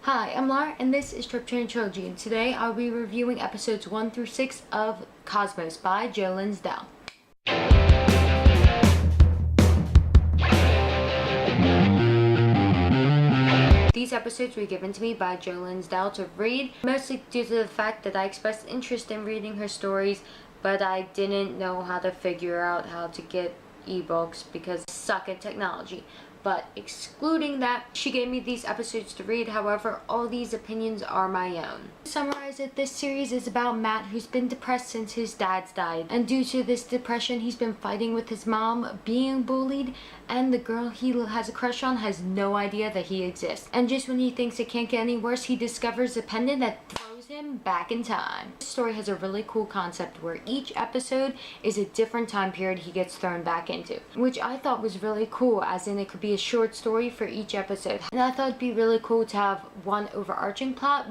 Hi, I'm Lara, and this is tropetrinitytrilogy, and today I'll be reviewing episodes 1 through 6 of Kosmos by Jo Linsdell. These episodes were given to me by Jo Linsdell to read, mostly due to the fact that I expressed interest in reading her stories, but I didn't know how to figure out how to get ebooks because I suck at technology. But excluding that, she gave me these episodes to read. However, all these opinions are my own. To summarize it, this series is about Matt, who's been depressed since his dad's died. And due to this depression, he's been fighting with his mom, being bullied, and the girl he has a crush on has no idea that he exists. And just when he thinks it can't get any worse, he discovers a pendant that throws him back in time. This story has a really cool concept where each episode is a different time period he gets thrown back into, which I thought was really cool, as in it could be a short story for each episode. And I thought it'd be really cool to have one overarching plot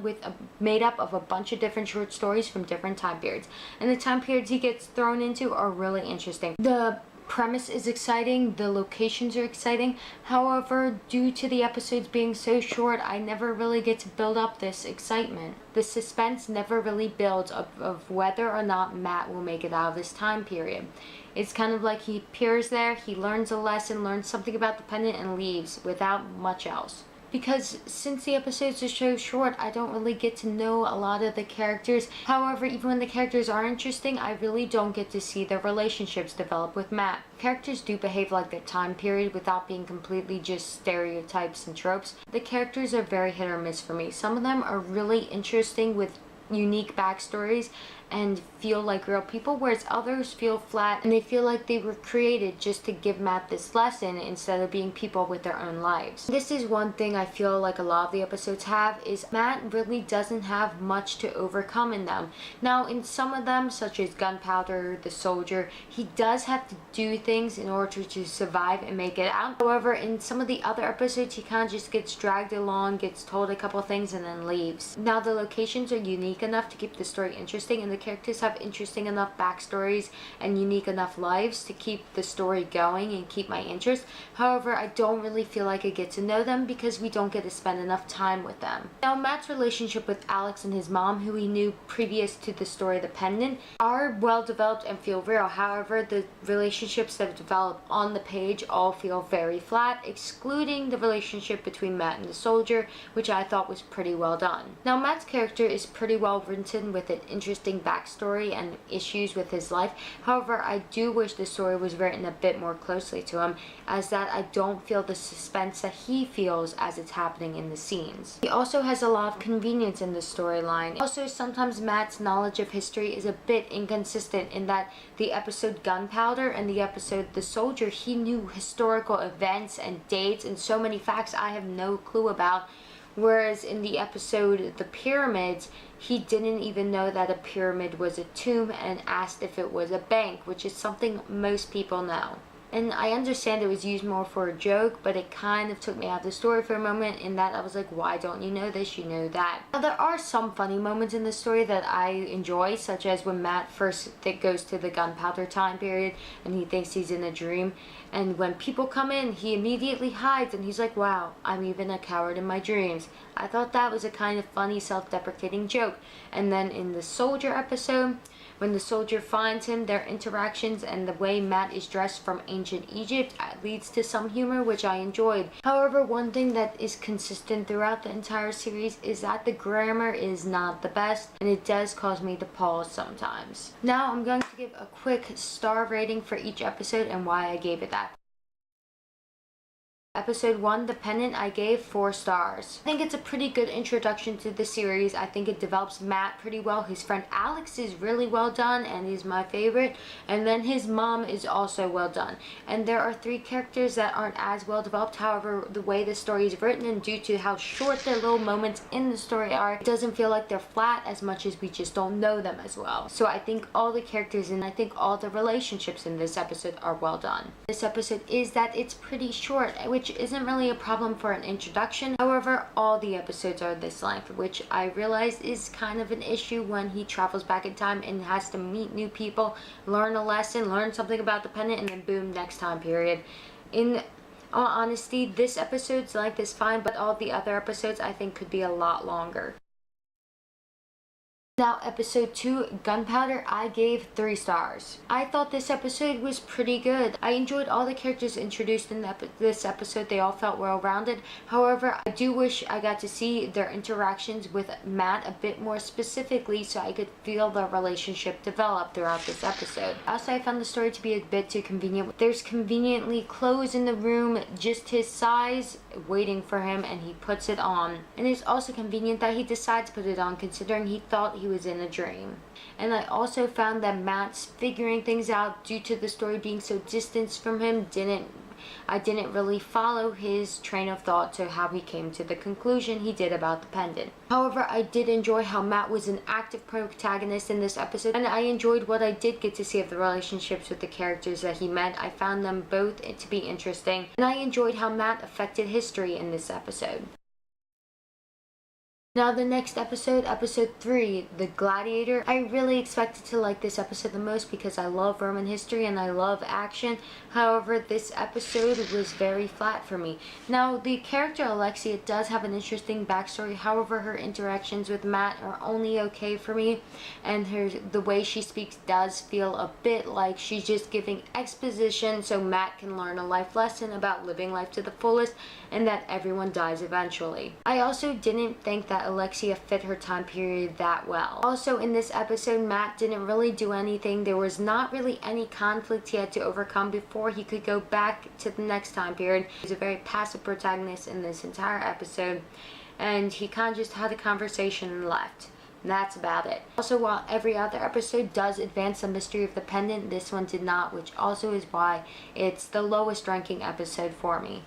made up of a bunch of different short stories from different time periods. And the time periods he gets thrown into are really interesting. The premise is exciting, the locations are exciting. However, due to the episodes being so short, I never really get to build up this excitement. The suspense never really builds of whether or not Matt will make it out of this time period. It's kind of like he appears there, he learns a lesson, learns something about the pendant, and leaves without much else. Because since the episodes are so short, I don't really get to know a lot of the characters. However, even when the characters are interesting, I really don't get to see their relationships develop with Matt. Characters do behave like their time period without being completely just stereotypes and tropes. The characters are very hit or miss for me. Some of them are really interesting with unique backstories and feel like real people, whereas others feel flat and they feel like they were created just to give Matt this lesson instead of being people with their own lives. This is one thing I feel like a lot of the episodes have, is Matt really doesn't have much to overcome in them. Now, in some of them, such as Gunpowder, the soldier, he does have to do things in order to survive and make it out. However, in some of the other episodes, he kind of just gets dragged along, gets told a couple things, and then leaves. Now, the locations are unique enough to keep the story interesting, and the characters have interesting enough backstories and unique enough lives to keep the story going and keep my interest. However, I don't really feel like I get to know them because we don't get to spend enough time with them. Now, Matt's relationship with Alex and his mom, who he knew previous to the story of the pendant, are well developed and feel real. However, the relationships that develop on the page all feel very flat, excluding the relationship between Matt and the soldier, which I thought was pretty well done. Now, Matt's character is pretty well written with an interesting backstory and issues with his life. However, I do wish the story was written a bit more closely to him, as that I don't feel the suspense that he feels as it's happening in the scenes. He also has a lot of convenience in the storyline. Also, sometimes Matt's knowledge of history is a bit inconsistent, in that the episode Gunpowder and the episode The Soldier, he knew historical events and dates and so many facts I have no clue about. Whereas in the episode The Pyramids, he didn't even know that a pyramid was a tomb and asked if it was a bank, which is something most people know. And I understand it was used more for a joke, but it kind of took me out of the story for a moment, in that I was like, why don't you know this? You know that. Now, there are some funny moments in the story that I enjoy, such as when Matt first goes to the Gunpowder time period and he thinks he's in a dream. And when people come in, he immediately hides and he's like, wow, I'm even a coward in my dreams. I thought that was a kind of funny, self-deprecating joke. And then in the soldier episode, when the soldier finds him, their interactions and the way Matt is dressed from ancient Egypt leads to some humor, which I enjoyed. However, one thing that is consistent throughout the entire series is that the grammar is not the best, and it does cause me to pause sometimes. Now, I'm going to give a quick star rating for each episode and why I gave it that. Episode 1, The Pendant, I gave 4 stars. I think it's a pretty good introduction to the series. I think it develops Matt pretty well. His friend Alex is really well done and is my favorite. And then his mom is also well done. And there are 3 characters that aren't as well developed. However, the way the story is written and due to how short their little moments in the story are, it doesn't feel like they're flat as much as we just don't know them as well. So I think all the characters and I think all the relationships in this episode are well done. This episode is that it's pretty short, which isn't really a problem for an introduction. However, all the episodes are this length, which I realize is kind of an issue when he travels back in time and has to meet new people, learn a lesson, learn something about the pendant, and then boom, next time period. In All honesty, this episode's length is fine, but all the other episodes I think could be a lot longer. Now, episode 2, Gunpowder, I gave 3 stars. I thought this episode was pretty good. I enjoyed all the characters introduced in this episode. They all felt well-rounded. However, I do wish I got to see their interactions with Matt a bit more specifically so I could feel the relationship develop throughout this episode. Also, I found the story to be a bit too convenient. There's conveniently clothes in the room, just his size, waiting for him, and he puts it on. And it's also convenient that he decides to put it on considering he thought he was in a dream. And I also found that Matt's figuring things out due to the story being so distanced from him I didn't really follow his train of thought to how he came to the conclusion he did about the pendant. However, I did enjoy how Matt was an active protagonist in this episode, and I enjoyed what I did get to see of the relationships with the characters that he met. I found them both to be interesting, and I enjoyed how Matt affected history in this episode. Now the next episode, episode 3, The Gladiator. I really expected to like this episode the most because I love Roman history and I love action. However, this episode was very flat for me. Now, the character Alexia does have an interesting backstory. However, her interactions with Matt are only okay for me, and the way she speaks does feel a bit like she's just giving exposition so Matt can learn a life lesson about living life to the fullest and that everyone dies eventually. I also didn't think that Alexia fit her time period that well. Also, in this episode, Matt didn't really do anything. There was not really any conflict he had to overcome before he could go back to the next time period. He was a very passive protagonist in this entire episode, and he kind of just had a conversation and left. And that's about it. Also, while every other episode does advance the mystery of the pendant, this one did not, which also is why it's the lowest ranking episode for me.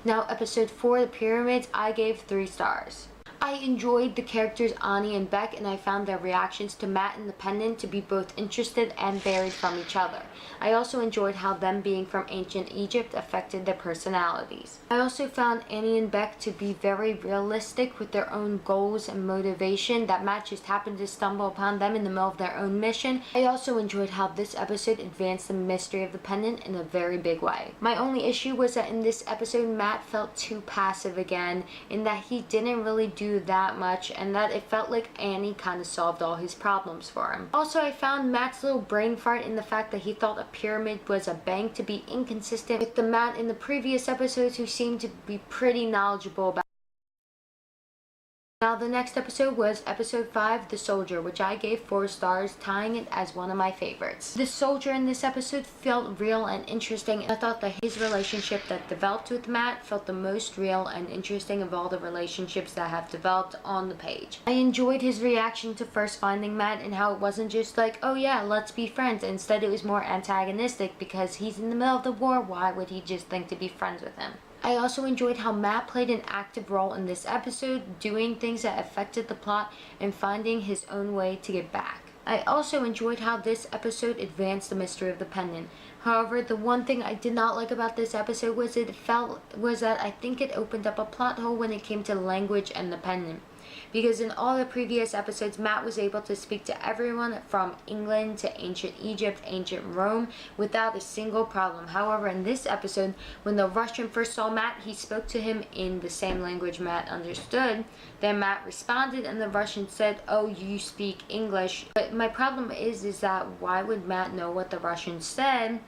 Now, episode 4, The Pyramids, I gave 3 stars. I enjoyed the characters Ani and Beck, and I found their reactions to Matt and the pendant to be both interested and varied from each other. I also enjoyed how them being from ancient Egypt affected their personalities. I also found Ani and Beck to be very realistic with their own goals and motivation, that Matt just happened to stumble upon them in the middle of their own mission. I also enjoyed how this episode advanced the mystery of the pendant in a very big way. My only issue was that in this episode, Matt felt too passive again, in that he didn't really do that much, and that it felt like Annie kind of solved all his problems for him. Also, I found Matt's little brain fart in the fact that he thought a pyramid was a bank to be inconsistent with the Matt in the previous episodes, who seemed to be pretty knowledgeable about. Now, the next episode was episode 5, The Soldier, which I gave 4 stars, tying it as one of my favorites. The soldier in this episode felt real and interesting. I thought that his relationship that developed with Matt felt the most real and interesting of all the relationships that have developed on the page. I enjoyed his reaction to first finding Matt, and how it wasn't just like, oh yeah, let's be friends. Instead, it was more antagonistic because he's in the middle of the war. Why would he just think to be friends with him? I also enjoyed how Matt played an active role in this episode, doing things that affected the plot and finding his own way to get back. I also enjoyed how this episode advanced the mystery of the pendant. However, the one thing I did not like about this episode was that I think it opened up a plot hole when it came to language and the pendant. Because in all the previous episodes, Matt was able to speak to everyone from England to ancient Egypt, ancient Rome, without a single problem. However, in this episode, when the Russian first saw Matt, he spoke to him in the same language Matt understood. Then Matt responded, and the Russian said, oh, you speak English. But my problem is that why would Matt know what the Russian said?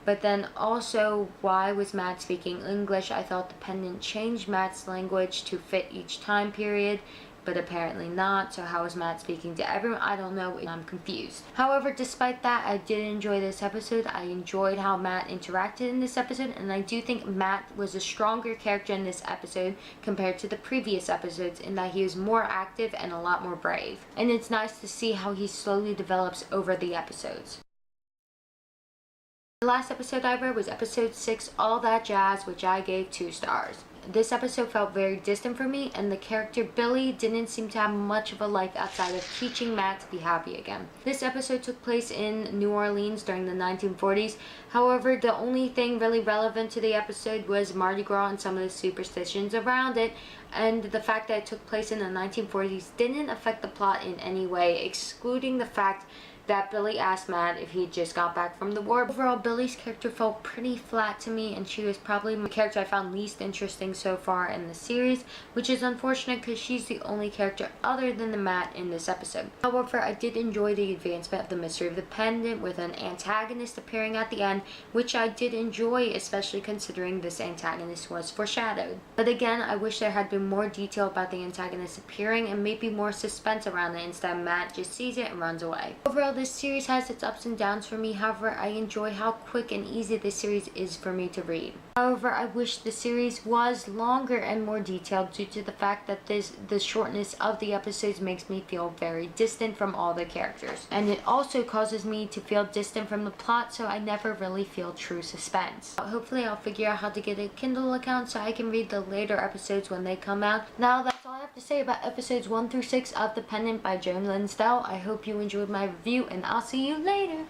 But then also, why was Matt speaking English? I thought the pendant changed Matt's language to fit each time period, but apparently not. So how is Matt speaking to everyone? I don't know. I'm confused. However, despite that, I did enjoy this episode. I enjoyed how Matt interacted in this episode, and I do think Matt was a stronger character in this episode compared to the previous episodes, in that he was more active and a lot more brave. And it's nice to see how he slowly develops over the episodes. The last episode I read was episode 6, All That Jazz, which I gave 2 stars. This episode felt very distant for me, and the character Billy didn't seem to have much of a life outside of teaching Matt to be happy again. This episode took place in New Orleans during the 1940s. However, the only thing really relevant to the episode was Mardi Gras and some of the superstitions around it, and the fact that it took place in the 1940s didn't affect the plot in any way, excluding the fact that Billy asked Matt if he just got back from the war. Overall, Billy's character felt pretty flat to me, and she was probably the character I found least interesting so far in the series, which is unfortunate because she's the only character other than the Matt in this episode. However, I did enjoy the advancement of the mystery of the pendant with an antagonist appearing at the end, which I did enjoy, especially considering this antagonist was foreshadowed. But again, I wish there had been more detail about the antagonist appearing and maybe more suspense around it instead of Matt just sees it and runs away. Overall, this series has its ups and downs for me. However, I enjoy how quick and easy this series is for me to read. However, I wish the series was longer and more detailed due to the fact that the shortness of the episodes makes me feel very distant from all the characters. And it also causes me to feel distant from the plot, so I never really feel true suspense. Hopefully I'll figure out how to get a Kindle account so I can read the later episodes when they come out. Now that's all I have to say about episodes 1 through 6 of The Pendant by Jo Linsdell. I hope you enjoyed my review, and I'll see you later.